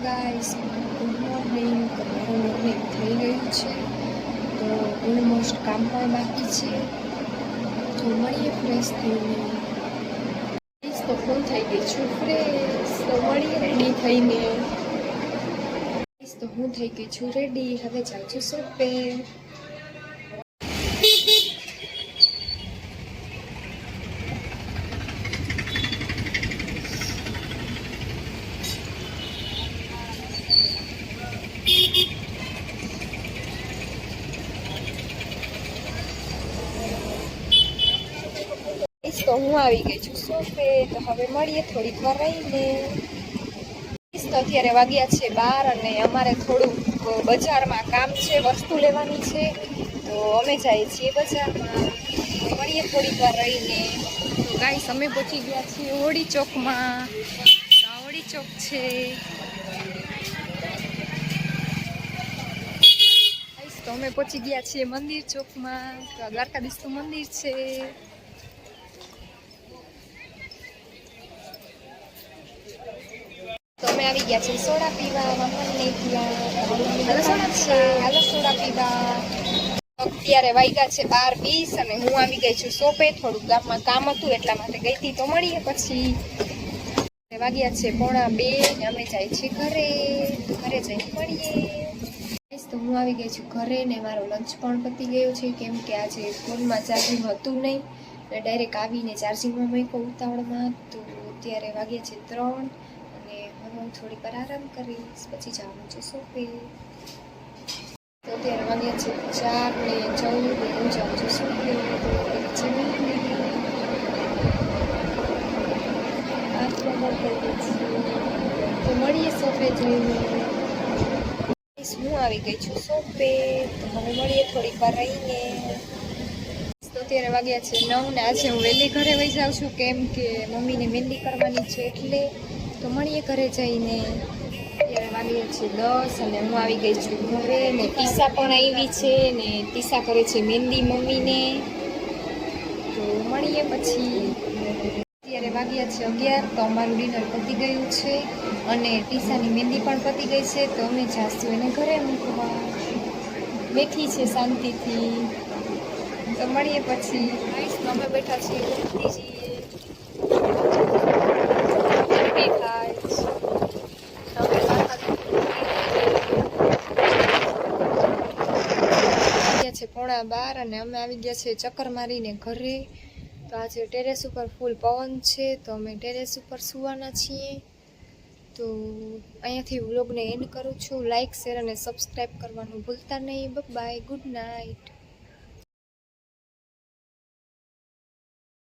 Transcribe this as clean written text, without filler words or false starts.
Guys, good morning. તમારું morning થઈ ગયું છે તો ઓલમોસ્ટ કામ પણ બાકી છે, તો મળીએ ફ્રેશ થઈને. તો ફૂલ થઈ ગઈ છું ફ્રેશ, તો મળીએ રેડી થઈને. તો હું થઈ ગઈ છું રેડી, હવે જાઉં છું શોપે. તો હું આવી ગઈ છું શોપે, તો હવે મળીએ થોડીક વાર રહીને. તો અત્યારે વાગ્યા છે 12 અને અમારે થોડુંક બજારમાં કામ છે, વસ્તુ લેવાની છે, તો અમે જઈએ છીએ બજારમાં. મળીએ થોડીક વાર રહીને. તો ગાઈસ, અમે પહોંચી ગયા છીએ હોળી ચોકમાં. હોળી ચોક છે. તો અમે પહોંચી ગયા છીએ મંદિર ચોકમાં. તો દ્વારકાધીશનું મંદિર છે. તો અમે આવી ગયા છીએ સોડા પીવા. મમ્મને હાલો સોડા પીવા. અત્યારે વાગ્યા છે 12:20 અને હું આવી ગઈ છું શોપે. થોડુંક ગામમાં કામ હતું એટલા માટે ગઈ હતી, તો મળીએ પછી. વાગ્યા છે 1:45 ને અમે જાય છીએ ઘરે. તો ઘરે જઈને મળીએ. તો હું આવી ગઈ છું ઘરે ને મારો લંચ પણ પતી ગયો છે, કેમ કે આજે ફોનમાં ચાર્જિંગ હતું નહીં એટલે ડાયરેક્ટ આવીને ચાર્જિંગમાં મૂક્યો ઉતાવળમાં. તો અત્યારે વાગ્યા છે 3 અને હવે હું થોડીક વાર આરામ કરીશ, પછી જવાનું છે શોપે. તો અત્યારે વાગ્યા છે 4:14 ને હું જાઉં છું શોપે. તો મળીએ શોપે જઈને. હું આવી ગઈ છું શોપે, તો હવે મળીએ થોડીક વાર રહીને. તો અત્યારે વાગ્યા છે 9 ને આજે હું વહેલી ઘરે વહી જાઉં છું, કેમ કે મમ્મીને મહેંદી કરવાની છે એટલે. તો મળીએ ઘરે જઈને. અત્યારે વાગ્યા છે 10 અને હું આવી ગઈ છું ઘરે ને ટીસા પણ આવી છે ને ટીસા કરે છે મહેંદી મમ્મીને. તો મળીએ પછી. અત્યારે વાગ્યા છે 11, તો અમારું ડિનર પતી ગયું છે અને ટીસાની મહેંદી પણ પતી ગઈ છે, તો અમે જાશું એને ઘરે મૂકવા. બેઠી છે શાંતિથી, તો મળીએ પછી. અમે બેઠા છીએ છે 11:15 અને અમે આવી ગયા છે ચક્કર મારીને ઘરે. તો આજે ટેરેસ ઉપર ફૂલ પવન છે, તો અમે ટેરેસ ઉપર સુવાના છીએ. તો અહીંયાથી વ્લોગને એન્ડ કરું છું. લાઇક, શેર અને સબસ્ક્રાઈબ કરવાનું ભૂલતા નહીં. Bye, good night.